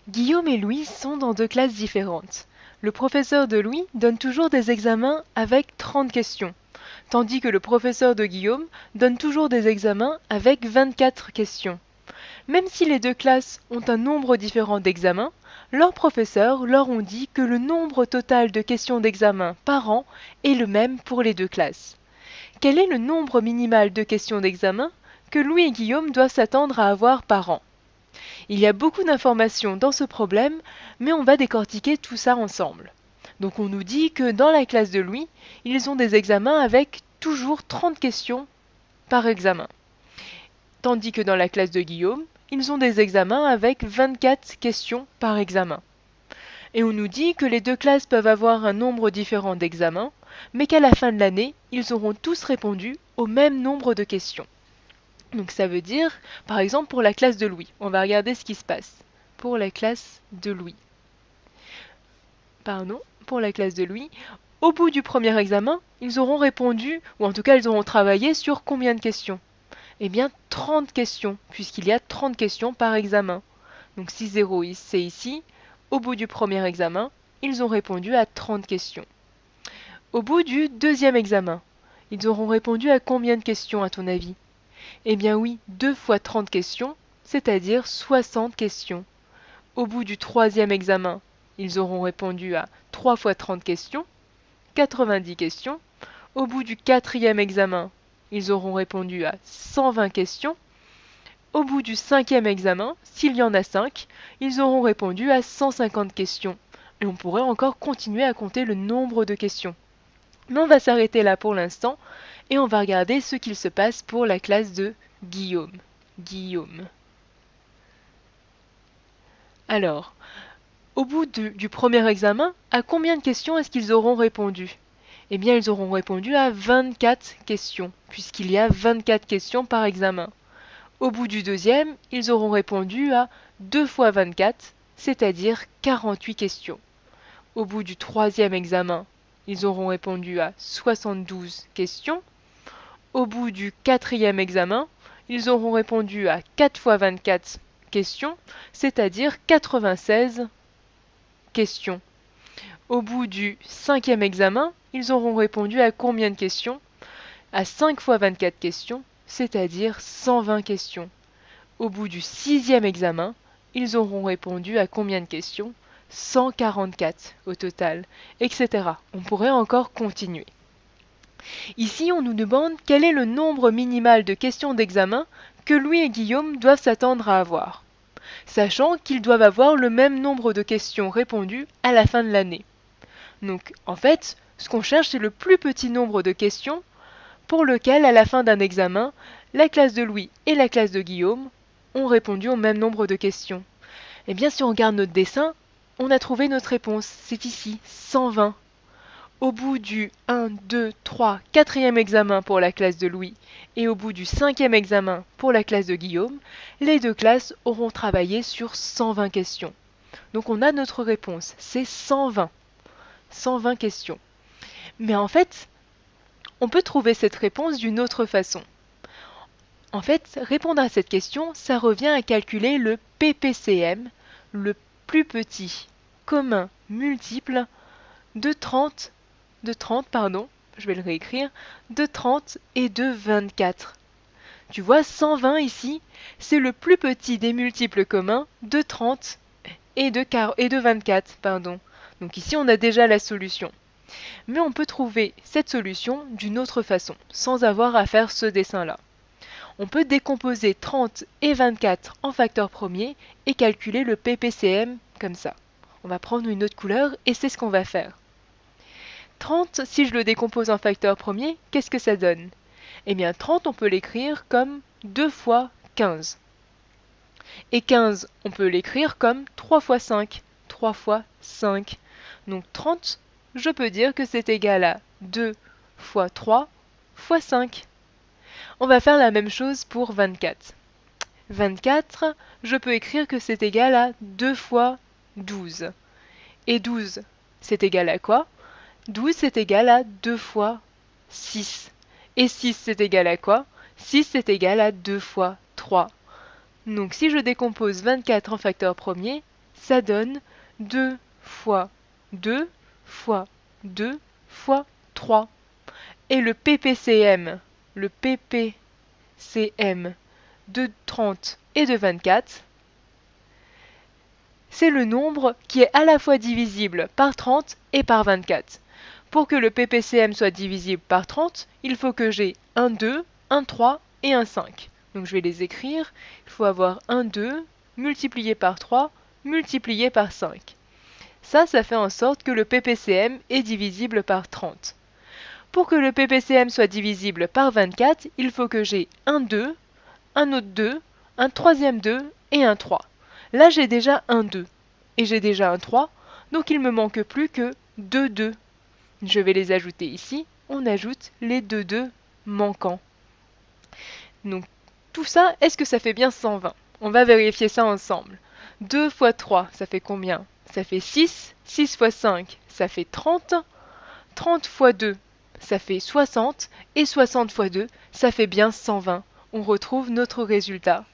Guillaume et Louis sont dans deux classes différentes. Le professeur de Louis donne toujours des examens avec 30 questions, tandis que le professeur de Guillaume donne toujours des examens avec 24 questions. Même si les deux classes ont un nombre différent d'examens, leurs professeurs leur ont dit que le nombre total de questions d'examen par an est le même pour les deux classes. Quel est le nombre minimal de questions d'examen que Louis et Guillaume doivent s'attendre à avoir par an? Il y a beaucoup d'informations dans ce problème, mais on va décortiquer tout ça ensemble. Donc on nous dit que dans la classe de Louis, ils ont des examens avec toujours 30 questions par examen. Tandis que dans la classe de Guillaume, ils ont des examens avec 24 questions par examen. Et on nous dit que les deux classes peuvent avoir un nombre différent d'examens, mais qu'à la fin de l'année, ils auront tous répondu au même nombre de questions. Donc ça veut dire, par exemple, pour la classe de Louis. On va regarder ce qui se passe. Pour la classe de Louis. Pour la classe de Louis. Au bout du premier examen, ils auront répondu, ou en tout cas ils auront travaillé sur combien de questions? Eh bien 30 questions, puisqu'il y a 30 questions par examen. Donc si 0 c'est ici, au bout du premier examen, ils ont répondu à 30 questions. Au bout du deuxième examen, ils auront répondu à combien de questions à ton avis? Eh bien oui, 2 fois 30 questions, c'est-à-dire 60 questions. Au bout du troisième examen, ils auront répondu à 3 fois 30 questions, 90 questions. Au bout du quatrième examen, ils auront répondu à 120 questions. Au bout du cinquième examen, s'il y en a 5, ils auront répondu à 150 questions. Et on pourrait encore continuer à compter le nombre de questions. Mais on va s'arrêter là pour l'instant et on va regarder ce qu'il se passe pour la classe de Guillaume. Guillaume. Alors, au bout du premier examen, à combien de questions est-ce qu'ils auront répondu? Eh bien, ils auront répondu à 24 questions, puisqu'il y a 24 questions par examen. Au bout du deuxième, ils auront répondu à 2 fois 24, c'est-à-dire 48 questions. Au bout du troisième examen, ils auront répondu à 72 questions. Au bout du quatrième examen, ils auront répondu à 4 fois 24 questions, c'est-à-dire 96 questions. Au bout du cinquième examen, ils auront répondu à combien de questions? À 5 fois 24 questions, c'est-à-dire 120 questions. Au bout du sixième examen, ils auront répondu à combien de questions? 144 au total, etc. On pourrait encore continuer. Ici, on nous demande quel est le nombre minimal de questions d'examen que Louis et Guillaume doivent s'attendre à avoir, sachant qu'ils doivent avoir le même nombre de questions répondues à la fin de l'année. Donc, en fait, ce qu'on cherche, c'est le plus petit nombre de questions pour lequel, à la fin d'un examen, la classe de Louis et la classe de Guillaume ont répondu au même nombre de questions. Eh bien, si on regarde notre dessin, on a trouvé notre réponse. C'est ici, 120. Au bout du 1, 2, 3, 4e examen pour la classe de Louis et au bout du 5e examen pour la classe de Guillaume, les deux classes auront travaillé sur 120 questions. Donc on a notre réponse, c'est 120. 120 questions. Mais en fait, on peut trouver cette réponse d'une autre façon. En fait, répondre à cette question, ça revient à calculer le PPCM, le plus petit commun multiple de 30, je vais le réécrire, de 30 et de 24. Tu vois, 120 ici, c'est le plus petit des multiples communs de 30 et de 24. Donc ici, on a déjà la solution. Mais on peut trouver cette solution d'une autre façon, sans avoir à faire ce dessin-là. On peut décomposer 30 et 24 en facteurs premiers et calculer le PPCM comme ça. On va prendre une autre couleur et c'est ce qu'on va faire. 30, si je le décompose en facteurs premiers, qu'est-ce que ça donne? Eh bien 30, on peut l'écrire comme 2 fois 15. Et 15, on peut l'écrire comme 3 fois 5. 3 fois 5. Donc 30, je peux dire que c'est égal à 2 fois 3 fois 5. On va faire la même chose pour 24. 24, je peux écrire que c'est égal à 2 fois 12. Et 12, c'est égal à quoi? 12, c'est égal à 2 fois 6. Et 6, c'est égal à quoi? 6, c'est égal à 2 fois 3. Donc si je décompose 24 en facteurs premiers, ça donne 2 fois 2 fois 2 fois 3. Et le PPCM de 30 et de 24, c'est le nombre qui est à la fois divisible par 30 et par 24. Pour que le PPCM soit divisible par 30, il faut que j'ai un 2, un 3 et un 5. Donc je vais les écrire. Il faut avoir un 2 multiplié par 3 multiplié par 5. Ça fait en sorte que le PPCM est divisible par 30. Pour que le PPCM soit divisible par 24, il faut que j'ai un 2, un autre 2, un troisième 2 et un 3. Là, j'ai déjà un 2 et j'ai déjà un 3, donc il ne me manque plus que 2 2. Je vais les ajouter ici. On ajoute les 2 2 manquants. Donc tout ça, est-ce que ça fait bien 120? On va vérifier ça ensemble. 2 fois 3, ça fait combien? Ça fait 6. 6 fois 5, ça fait 30. 30 fois 2, ça fait 60. Et 60 fois 2, ça fait bien 120. On retrouve notre résultat.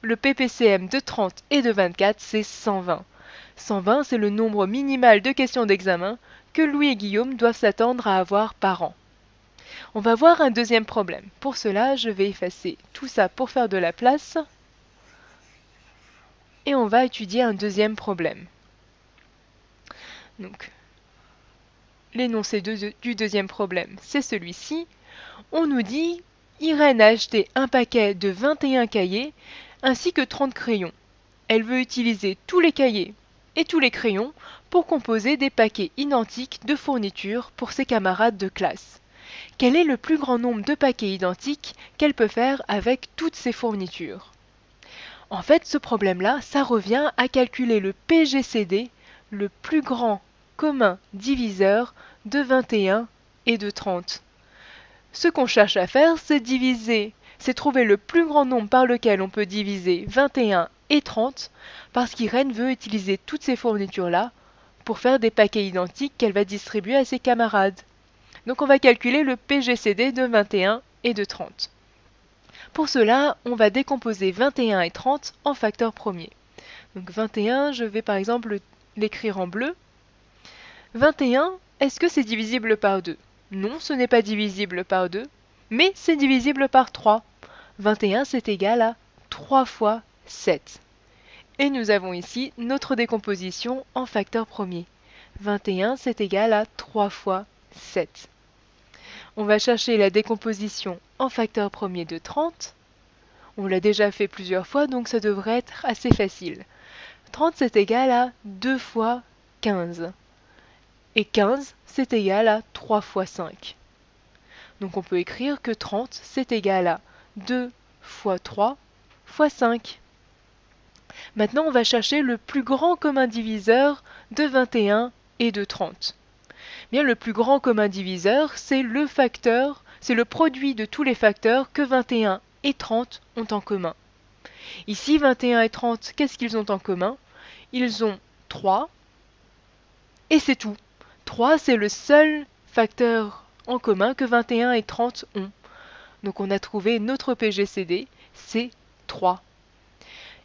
Le PPCM de 30 et de 24, c'est 120. 120, c'est le nombre minimal de questions d'examen que Louis et Guillaume doivent s'attendre à avoir par an. On va voir un deuxième problème. Pour cela, je vais effacer tout ça pour faire de la place. Et on va étudier un deuxième problème. Donc, l'énoncé du deuxième problème, c'est celui-ci. On nous dit, Irène a acheté un paquet de 21 cahiers ainsi que 30 crayons. Elle veut utiliser tous les cahiers et tous les crayons pour composer des paquets identiques de fournitures pour ses camarades de classe. Quel est le plus grand nombre de paquets identiques qu'elle peut faire avec toutes ces fournitures? En fait, ce problème-là, ça revient à calculer le PGCD, le plus grand commun diviseur de 21 et de 30. Ce qu'on cherche à faire, c'est trouver le plus grand nombre par lequel on peut diviser 21 et 30, parce qu'Irène veut utiliser toutes ces fournitures-là pour faire des paquets identiques qu'elle va distribuer à ses camarades. Donc on va calculer le PGCD de 21 et de 30. Pour cela, on va décomposer 21 et 30 en facteurs premiers. Donc 21, je vais par exemple l'écrire en bleu. 21, est-ce que c'est divisible par 2? Non, ce n'est pas divisible par 2, mais c'est divisible par 3. 21, c'est égal à 3 fois 7. Et nous avons ici notre décomposition en facteurs premiers. 21, c'est égal à 3 fois 7. On va chercher la décomposition en facteurs premiers de 30. On l'a déjà fait plusieurs fois, donc ça devrait être assez facile. 30, c'est égal à 2 fois 15. Et 15, c'est égal à 3 fois 5. Donc on peut écrire que 30, c'est égal à 2 fois 3 fois 5. Maintenant, on va chercher le plus grand commun diviseur de 21 et de 30. Bien, le plus grand commun diviseur, c'est le produit de tous les facteurs que 21 et 30 ont en commun. Ici, 21 et 30, qu'est-ce qu'ils ont en commun? Ils ont 3, et c'est tout. 3, c'est le seul facteur en commun que 21 et 30 ont. Donc on a trouvé notre PGCD, c'est 3.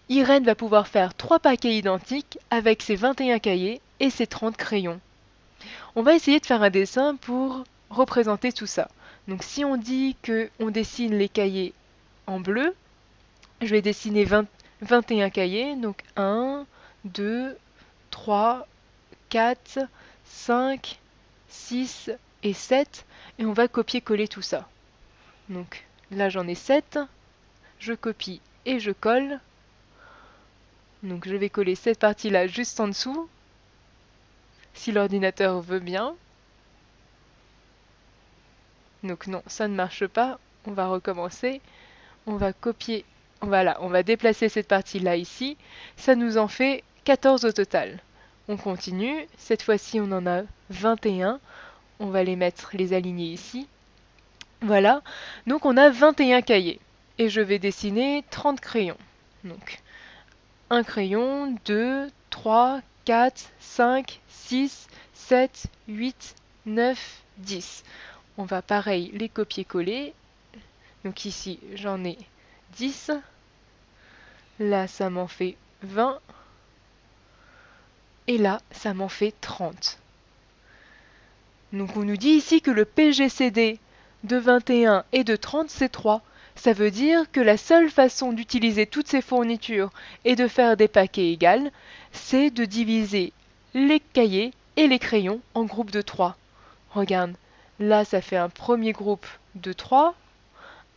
Irène va pouvoir faire 3 paquets identiques avec ses 21 cahiers et ses 30 crayons. On va essayer de faire un dessin pour représenter tout ça. Donc si on dit qu'on dessine les cahiers en bleu, je vais dessiner 21 cahiers, donc 1, 2, 3, 4, 5, 6 et 7, et on va copier-coller tout ça. Donc là j'en ai 7, je copie et je colle. Donc je vais coller cette partie-là juste en dessous, si l'ordinateur veut bien. Donc non, ça ne marche pas, on va recommencer. On va copier, voilà, on va déplacer cette partie-là ici. Ça nous en fait 14 au total. On continue, cette fois-ci on en a 21. On va les aligner ici. Voilà, donc on a 21 cahiers. Et je vais dessiner 30 crayons. Donc, un crayon, 2, 3, 4, 5, 6, 7, 8, 9, 10. On va pareil les copier-coller. Donc ici, j'en ai 10. Là, ça m'en fait 20. et là, ça m'en fait 30. Donc on nous dit ici que le PGCD de 21 et de 30, c'est 3. Ça veut dire que la seule façon d'utiliser toutes ces fournitures et de faire des paquets égales, c'est de diviser les cahiers et les crayons en groupes de 3. Regarde, là ça fait un premier groupe de 3,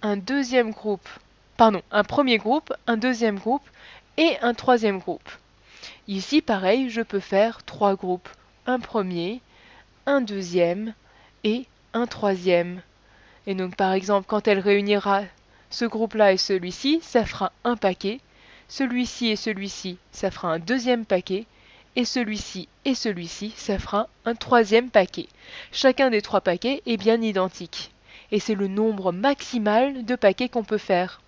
un deuxième groupe, un premier groupe, un deuxième groupe et un troisième groupe. Ici, pareil, je peux faire 3 groupes. Un premier, un deuxième et un troisième. Et donc par exemple, quand elle réunira ce groupe-là et celui-ci, ça fera un paquet. Celui-ci et celui-ci, ça fera un deuxième paquet. Et celui-ci, ça fera un troisième paquet. Chacun des 3 paquets est bien identique. Et c'est le nombre maximal de paquets qu'on peut faire.